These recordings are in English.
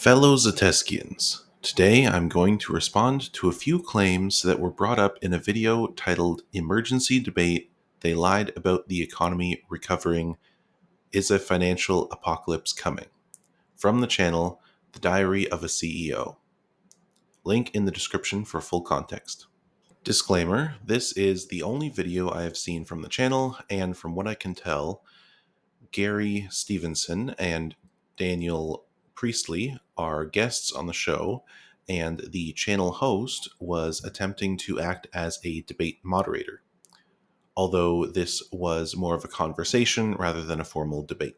Fellow Statcan, today I'm going to respond to a few claims that were brought up in a video titled Emergency Debate, They Lied About the Economy Recovering, Is a Financial Apocalypse Coming? From the channel, The Diary of a CEO. Link in the description for full context. Disclaimer, this is the only video I have seen from the channel, and from what I can tell, Gary Stevenson and Daniel Priestley are guests on the show, and the channel host was attempting to act as a debate moderator, although this was more of a conversation rather than a formal debate.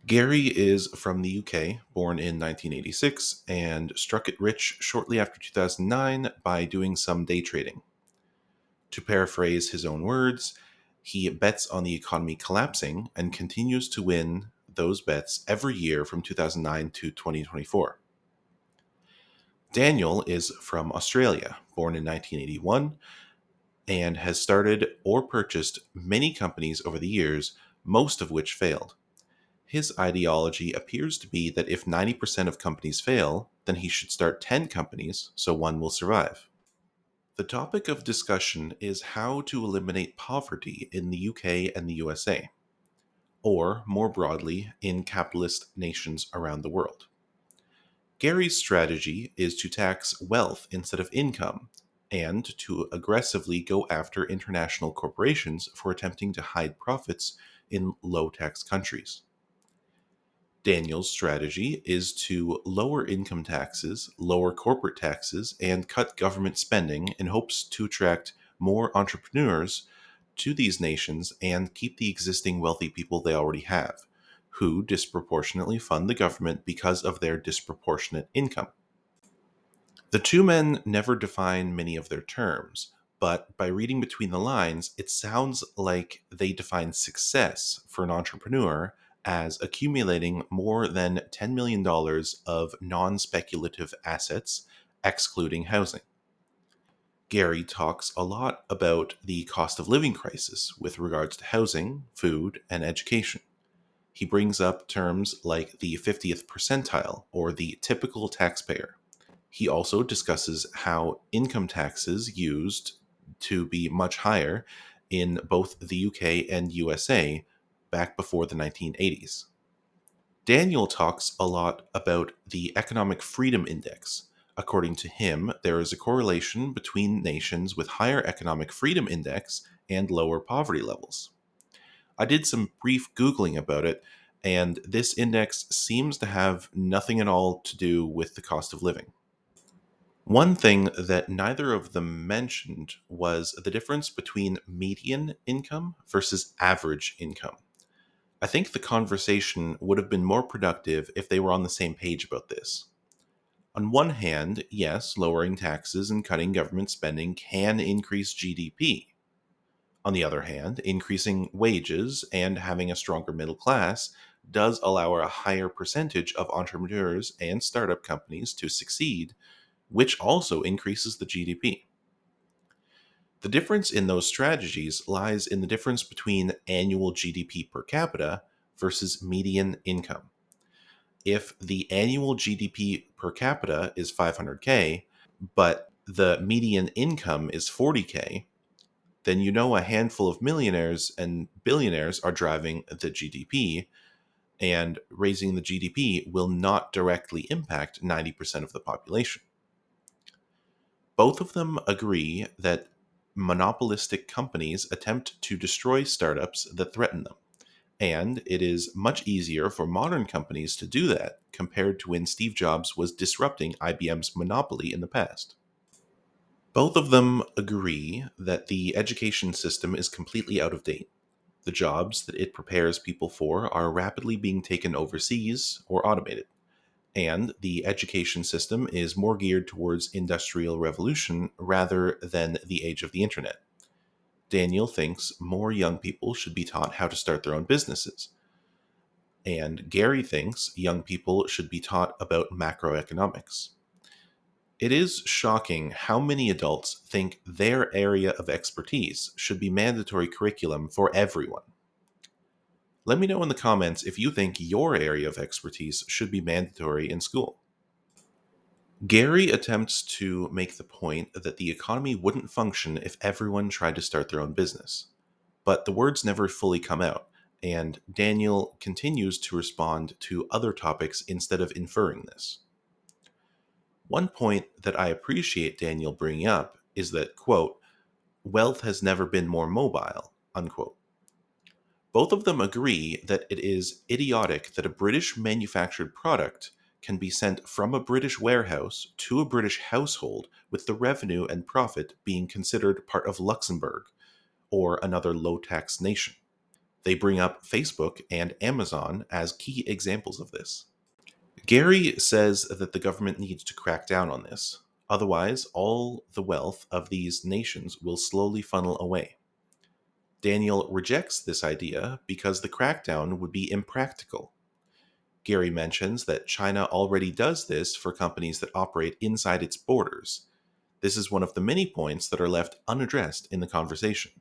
Gary is from the UK, born in 1986, and struck it rich shortly after 2009 by doing some day trading. To paraphrase his own words, he bets on the economy collapsing and continues to win those bets every year from 2009 to 2024. Daniel is from Australia, born in 1981, and has started or purchased many companies over the years, most of which failed. His ideology appears to be that if 90% of companies fail, then he should start 10 companies so one will survive. The topic of discussion is how to eliminate poverty in the UK and the USA, or more broadly, in capitalist nations around the world. Gary's strategy is to tax wealth instead of income, and to aggressively go after international corporations for attempting to hide profits in low-tax countries. Daniel's strategy is to lower income taxes, lower corporate taxes, and cut government spending in hopes to attract more entrepreneurs to these nations and keep the existing wealthy people they already have, who disproportionately fund the government because of their disproportionate income. The two men never define many of their terms, but by reading between the lines, it sounds like they define success for an entrepreneur as accumulating more than $10 million of non-speculative assets, excluding housing. Gary talks a lot about the cost of living crisis with regards to housing, food, and education. He brings up terms like the 50th percentile or the typical taxpayer. He also discusses how income taxes used to be much higher in both the UK and USA back before the 1980s. Daniel talks a lot about the Economic Freedom Index. According to him, there is a correlation between nations with higher economic freedom index and lower poverty levels. I did some brief Googling about it, and this index seems to have nothing at all to do with the cost of living. One thing that neither of them mentioned was the difference between median income versus average income. I think the conversation would have been more productive if they were on the same page about this. On one hand, yes, lowering taxes and cutting government spending can increase GDP. On the other hand, increasing wages and having a stronger middle class does allow a higher percentage of entrepreneurs and startup companies to succeed, which also increases the GDP. The difference in those strategies lies in the difference between annual GDP per capita versus median income. If the annual GDP per capita is 500K, but the median income is 40K, then you know a handful of millionaires and billionaires are driving the GDP, and raising the GDP will not directly impact 90% of the population. Both of them agree that monopolistic companies attempt to destroy startups that threaten them, and it is much easier for modern companies to do that compared to when Steve Jobs was disrupting IBM's monopoly in the past. Both of them agree that the education system is completely out of date. The jobs that it prepares people for are rapidly being taken overseas or automated, and the education system is more geared towards industrial revolution rather than the age of the internet. Daniel thinks more young people should be taught how to start their own businesses, and Gary thinks young people should be taught about macroeconomics. It is shocking how many adults think their area of expertise should be mandatory curriculum for everyone. Let me know in the comments if you think your area of expertise should be mandatory in school. Gary attempts to make the point that the economy wouldn't function if everyone tried to start their own business. But the words never fully come out, and Daniel continues to respond to other topics instead of inferring this. One point that I appreciate Daniel bringing up is that, quote, wealth has never been more mobile, unquote. Both of them agree that it is idiotic that a British manufactured product can be sent from a British warehouse to a British household with the revenue and profit being considered part of Luxembourg or another low tax nation. They bring up Facebook and Amazon as key examples of this. Gary says that the government needs to crack down on this. Otherwise, all the wealth of these nations will slowly funnel away. Daniel rejects this idea because the crackdown would be impractical. Gary mentions that China already does this for companies that operate inside its borders. This is one of the many points that are left unaddressed in the conversation.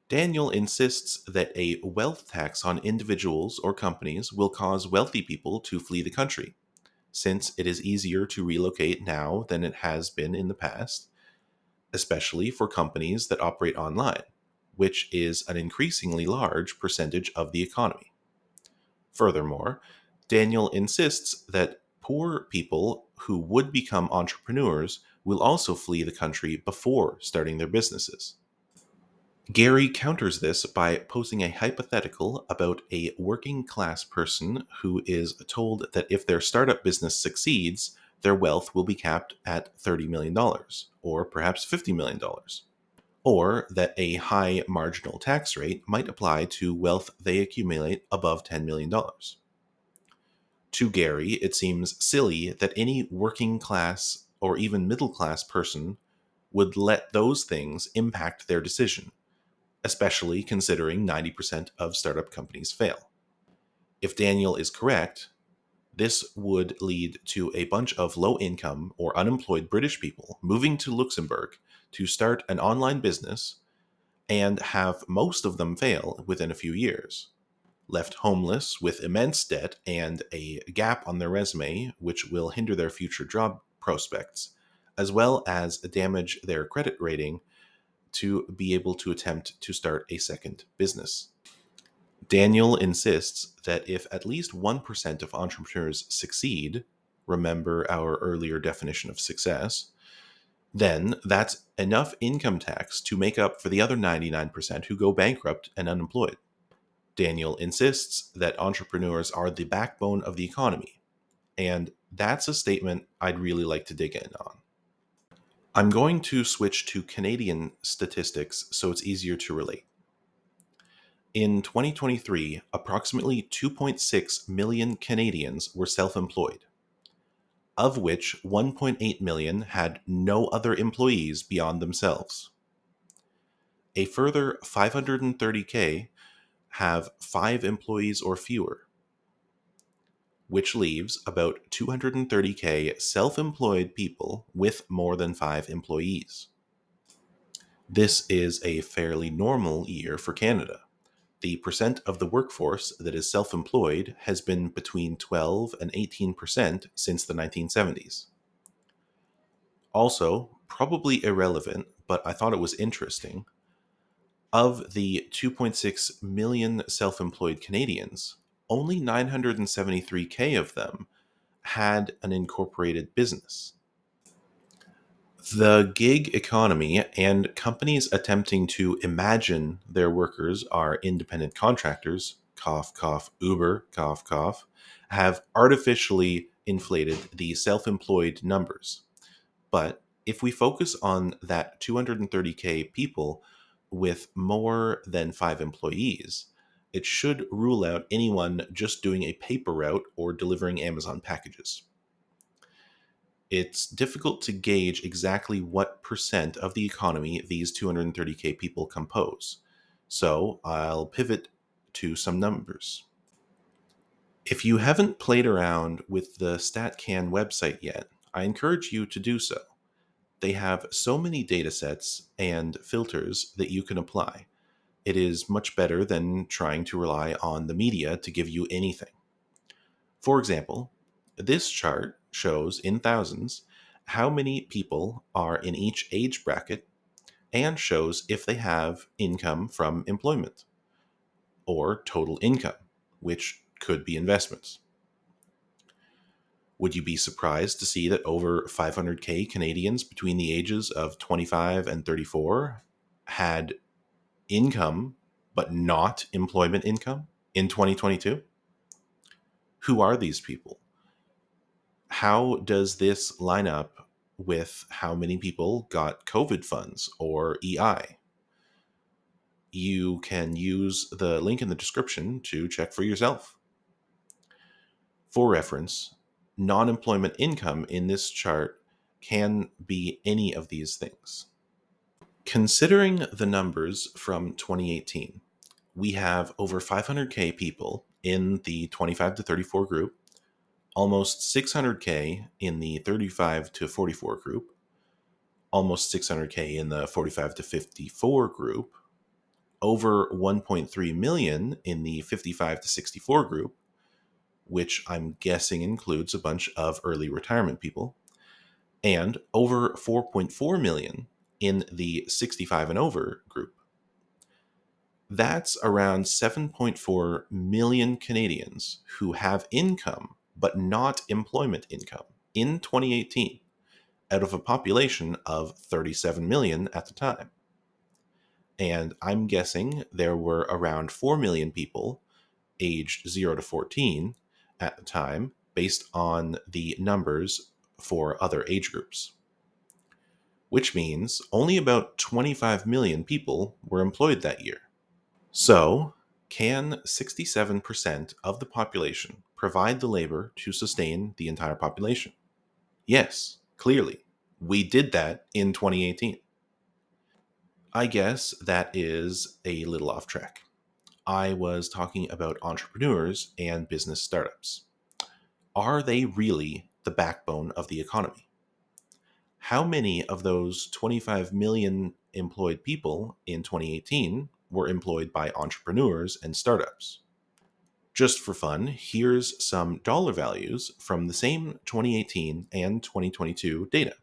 Daniel insists that a wealth tax on individuals or companies will cause wealthy people to flee the country, since it is easier to relocate now than it has been in the past, especially for companies that operate online, which is an increasingly large percentage of the economy. Furthermore, Daniel insists that poor people who would become entrepreneurs will also flee the country before starting their businesses. Gary counters this by posing a hypothetical about a working class person who is told that if their startup business succeeds, their wealth will be capped at $30 million, or perhaps $50 million, or that a high marginal tax rate might apply to wealth they accumulate above $10 million. To Gary, it seems silly that any working class or even middle class person would let those things impact their decision, especially considering 90% of startup companies fail. If Daniel is correct, this would lead to a bunch of low income or unemployed British people moving to Luxembourg to start an online business and have most of them fail within a few years, left homeless with immense debt and a gap on their resume which will hinder their future job prospects, as well as damage their credit rating to be able to attempt to start a second business. Daniel insists that if at least 1% of entrepreneurs succeed, remember our earlier definition of success, then that's enough income tax to make up for the other 99% who go bankrupt and unemployed. Daniel insists that entrepreneurs are the backbone of the economy, and that's a statement I'd really like to dig in on. I'm going to switch to Canadian statistics so it's easier to relate. In 2023, approximately 2.6 million Canadians were self-employed, of which 1.8 million had no other employees beyond themselves. A further 530K have 5 employees or fewer, which leaves about 230K self-employed people with more than 5 employees. This is a fairly normal year for Canada. The percent of the workforce that is self-employed has been between 12 and 18% since the 1970s. Also, probably irrelevant, but I thought it was interesting, of the 2.6 million self-employed Canadians, only 973K of them had an incorporated business. The gig economy and companies attempting to imagine their workers are independent contractors, cough, cough, Uber, cough, cough, have artificially inflated the self-employed numbers. But if we focus on that 230K people with more than 5 employees, it should rule out anyone just doing a paper route or delivering Amazon packages. It's difficult to gauge exactly what percent of the economy these 230K people compose. So I'll pivot to some numbers. If you haven't played around with the Statcan website yet, I encourage you to do so. They have so many datasets and filters that you can apply. It is much better than trying to rely on the media to give you anything. For example, this chart shows in thousands how many people are in each age bracket and shows if they have income from employment or total income, which could be investments. Would you be surprised to see that over 500K Canadians between the ages of 25 and 34 had income but not employment income in 2022? Who are these people? How does this line up with how many people got COVID funds or EI? You can use the link in the description to check for yourself. For reference, non employment income in this chart can be any of these things. Considering the numbers from 2018, we have over 500K people in the 25 to 34 group, almost 600K in the 35 to 44 group, almost 600K in the 45 to 54 group, over 1.3 million in the 55 to 64 group, which I'm guessing includes a bunch of early retirement people, and over 4.4 million in the 65 and over group. That's around 7.4 million Canadians who have income but not employment income in 2018, out of a population of 37 million at the time. And I'm guessing there were around 4 million people aged 0 to 14 at the time, based on the numbers for other age groups. Which means only about 25 million people were employed that year. So, can 67% of the population provide the labor to sustain the entire population? Yes, clearly. We did that in 2018. I guess that is a little off track. I was talking about entrepreneurs and business startups. Are they really the backbone of the economy? How many of those 25 million employed people in 2018 were employed by entrepreneurs and startups? Just for fun, here's some dollar values from the same 2018 and 2022 data.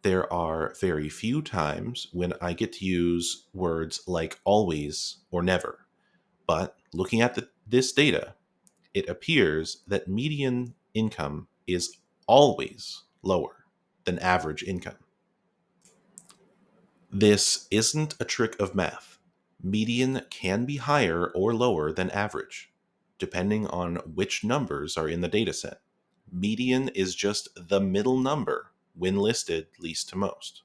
There are very few times when I get to use words like always or never, but looking at this data, it appears that median income is always lower than average income. This isn't a trick of math. Median can be higher or lower than average, depending on which numbers are in the dataset. Median is just the middle number when listed least to most.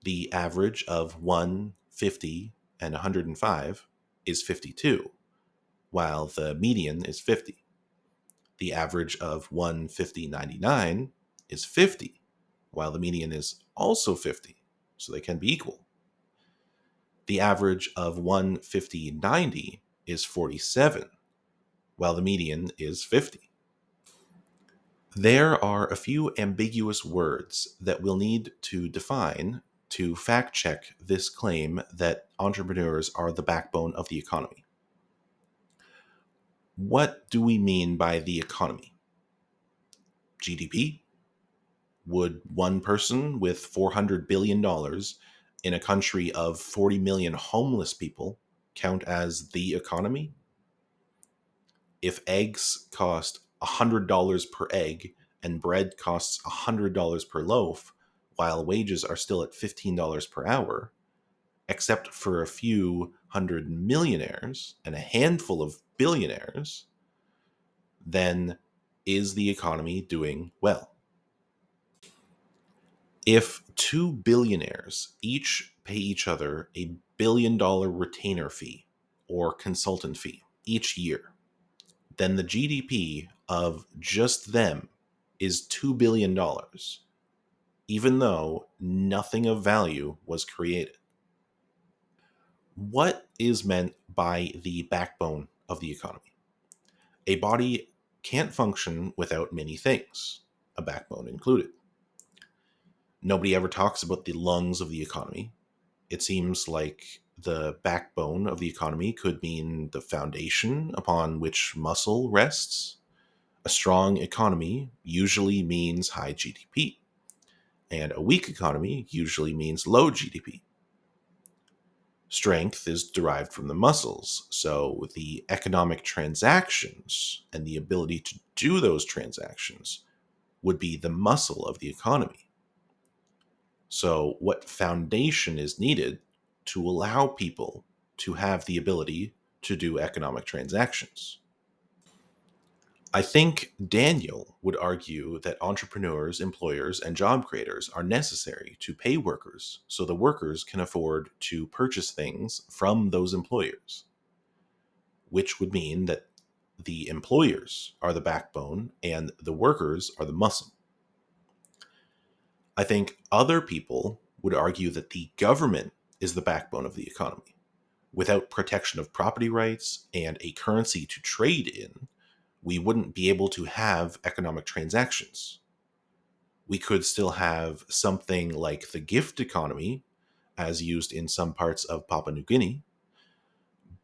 The average of 1, 50, and 105 is 52, while the median is 50. The average of 1, 50, 99 is 50, while the median is also 50, so they can be equal. The average of 1, 50, 90 is 47, while the median is 50. There are a few ambiguous words that we'll need to define to fact check this claim that entrepreneurs are the backbone of the economy. What do we mean by the economy? GDP? Would one person with $400 billion in a country of 40 million homeless people count as the economy? If eggs cost $100 per egg and bread costs $100 per loaf, while wages are still at $15 per hour, except for a few hundred millionaires and a handful of billionaires, then is the economy doing well? If two billionaires each pay each other $1 billion retainer fee or consultant fee each year, then the GDP of just them is $2 billion, even though nothing of value was created. What is meant by the backbone of the economy? A body can't function without many things, a backbone included. Nobody ever talks about the lungs of the economy. It seems like the backbone of the economy could mean the foundation upon which muscle rests. A strong economy usually means high GDP, and a weak economy usually means low GDP. Strength is derived from the muscles, so the economic transactions and the ability to do those transactions would be the muscle of the economy. So, what foundation is needed to allow people to have the ability to do economic transactions? I think Daniel would argue that entrepreneurs, employers, and job creators are necessary to pay workers so the workers can afford to purchase things from those employers, which would mean that the employers are the backbone and the workers are the muscle. I think other people would argue that the government is the backbone of the economy. Without protection of property rights and a currency to trade in, we wouldn't be able to have economic transactions. We could still have something like the gift economy, as used in some parts of Papua New Guinea,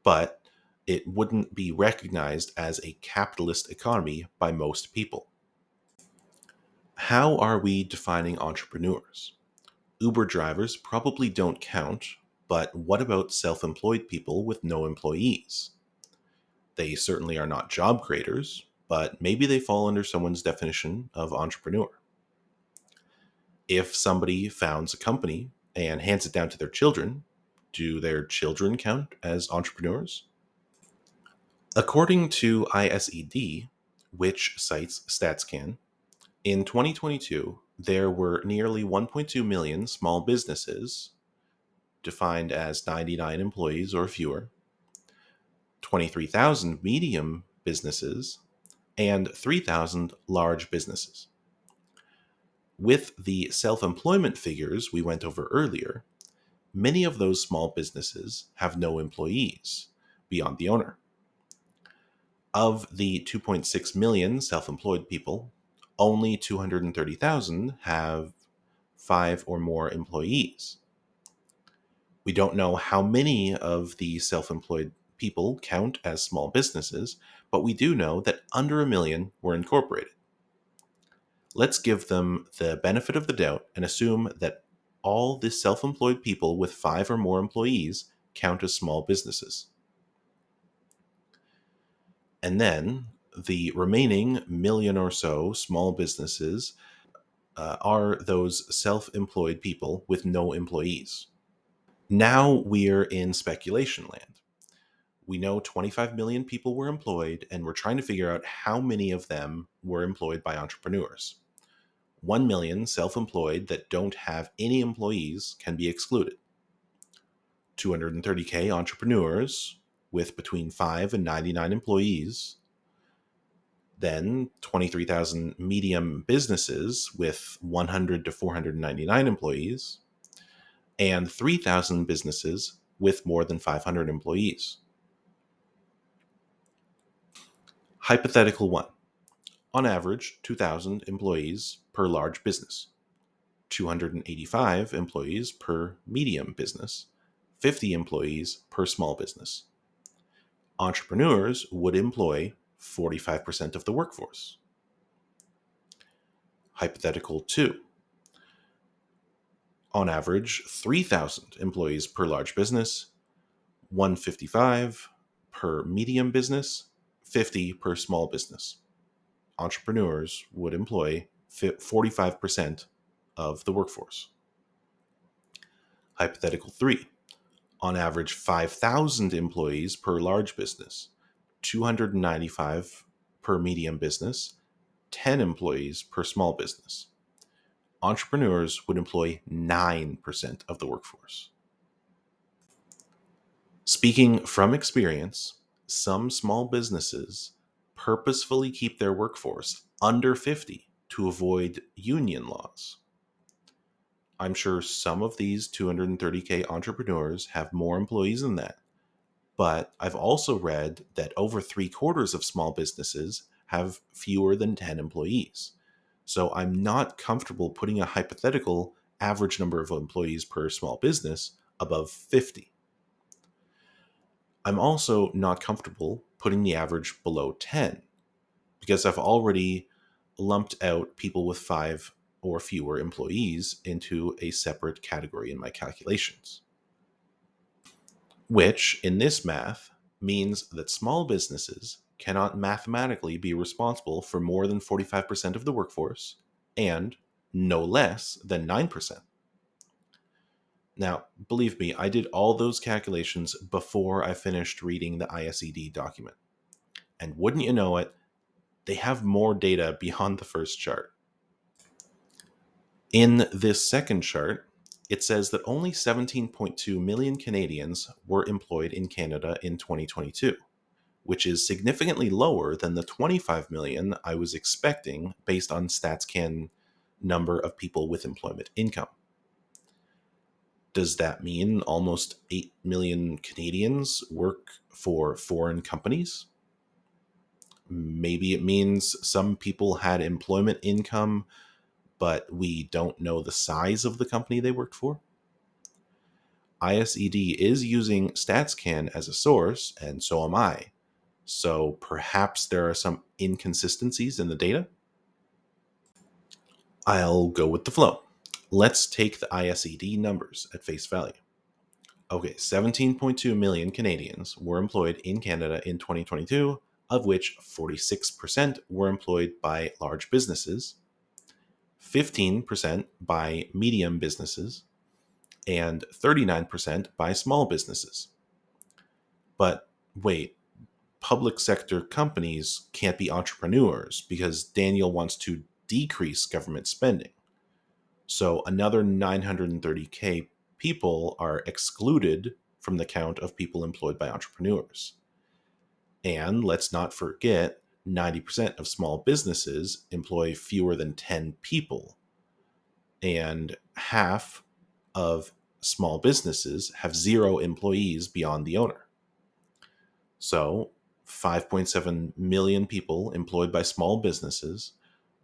but it wouldn't be recognized as a capitalist economy by most people. How are we defining entrepreneurs? Uber drivers probably don't count, but what about self employed people with no employees? They certainly are not job creators, but maybe they fall under someone's definition of entrepreneur. If somebody founds a company and hands it down to their children, do their children count as entrepreneurs? According to ISED, which cites Statscan, in 2022, there were nearly 1.2 million small businesses, defined as 99 employees or fewer, 23,000 medium businesses, and 3,000 large businesses. With the self employment figures we went over earlier, many of those small businesses have no employees beyond the owner. Of the 2.6 million self employed people, only 230,000 have 5 or more employees. We don't know how many of the self employed people count as small businesses, but we do know that under a million were incorporated. Let's give them the benefit of the doubt and assume that all the self employed people with 5 or more employees count as small businesses. And then the remaining million or so small businesses are those self employed people with no employees. Now we're in speculation land. We know 25 million people were employed, and we're trying to figure out how many of them were employed by entrepreneurs. 1 million self employed that don't have any employees can be excluded. 230K entrepreneurs with between 5 and 99 employees. Then 23,000 medium businesses with 100 to 499 employees. And 3,000 businesses with more than 500 employees. Hypothetical 1. On average, 2,000 employees per large business, 285 employees per medium business, 50 employees per small business. Entrepreneurs would employ 45% of the workforce. Hypothetical 2. On average, 3,000 employees per large business, 155 per medium business, 50 per small business. Entrepreneurs would employ 45% of the workforce. Hypothetical 3. On average, 5,000 employees per large business, 295 per medium business, 10 employees per small business. Entrepreneurs would employ 9% of the workforce. Speaking from experience, some small businesses purposefully keep their workforce under 50 to avoid union laws. I'm sure some of these 230K entrepreneurs have more employees than that, but I've also read that over 3/4 of small businesses have fewer than 10 employees. So I'm not comfortable putting a hypothetical average number of employees per small business above 50. I'm also not comfortable putting the average below 10 because I've already lumped out people with 5 or fewer employees into a separate category in my calculations, which in this math means that small businesses cannot mathematically be responsible for more than 45% of the workforce and no less than 9%. Now, believe me, I did all those calculations before I finished reading the ISED document. And wouldn't you know it, they have more data beyond the first chart. In this second chart, it says that only 17.2 million Canadians were employed in Canada in 2022, which is significantly lower than the 25 million I was expecting based on Statcan number of people with employment income. Does that mean almost 8 million Canadians work for foreign companies? Maybe it means some people had employment income, but we don't know the size of the company they worked for. ISED is using StatsCan as a source, and so am I. So perhaps there are some inconsistencies in the data. I'll go with the flow. Let's take the ISED numbers at face value. Okay, 17.2 million Canadians were employed in Canada in 2022, of which 46% were employed by large businesses, 15% by medium businesses, and 39% by small businesses. But wait, public sector companies can't be entrepreneurs because Daniel wants to decrease government spending. So another 930K people are excluded from the count of people employed by entrepreneurs. And let's not forget, 90% of small businesses employ fewer than 10 people. And half of small businesses have 0 employees beyond the owner. So 5.7 million people employed by small businesses,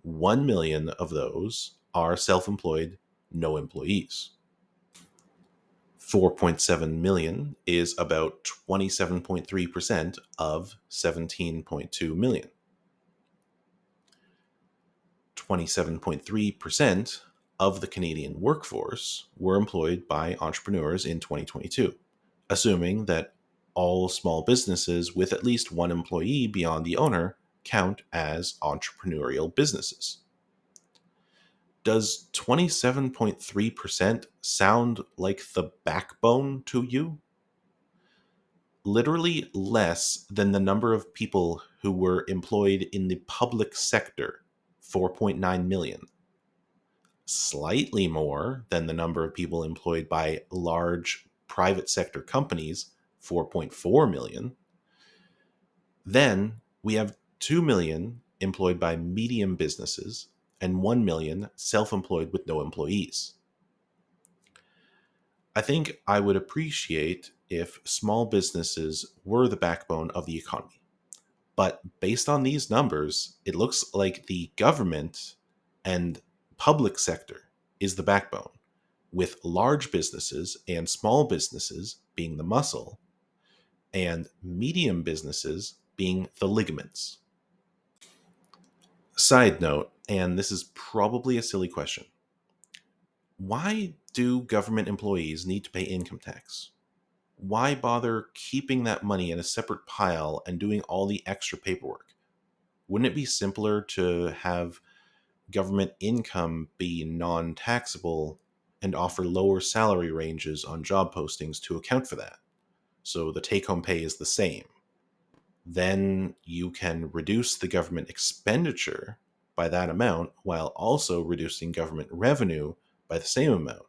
1 million of those are self-employed, no employees. 4.7 million is about 27.3% of 17.2 million. 27.3% of the Canadian workforce were employed by entrepreneurs in 2022, assuming that all small businesses with at least 1 employee beyond the owner count as entrepreneurial businesses. Does 27.3% sound like the backbone to you? Literally less than the number of people who were employed in the public sector, 4.9 million. Slightly more than the number of people employed by large private sector companies, 4.4 million. Then we have 2 million employed by medium businesses and 1 million self-employed with no employees. I think I would appreciate if small businesses were the backbone of the economy. But based on these numbers, it looks like the government and public sector is the backbone, with large businesses and small businesses being the muscle, and medium businesses being the ligaments. Side note, and this is probably a silly question. Why do government employees need to pay income tax? Why bother keeping that money in a separate pile and doing all the extra paperwork? Wouldn't it be simpler to have government income be non-taxable and offer lower salary ranges on job postings to account for that, so the take-home pay is the same? Then you can reduce the government expenditure by that amount while also reducing government revenue by the same amount.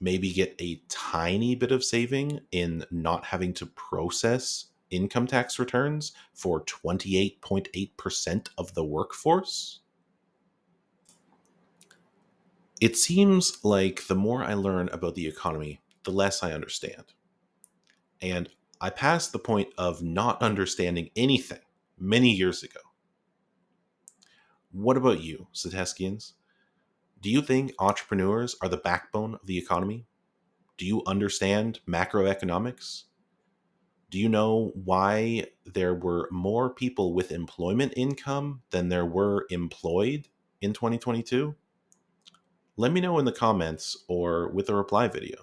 Maybe get a tiny bit of saving in not having to process income tax returns for 28.8% of the workforce. It seems like the more I learn about the economy, the less I understand. And I passed the point of not understanding anything many years ago. What about you, Statskians? Do you think entrepreneurs are the backbone of the economy? Do you understand macroeconomics? Do you know why there were more people with employment income than there were employed in 2022? Let me know in the comments or with a reply video.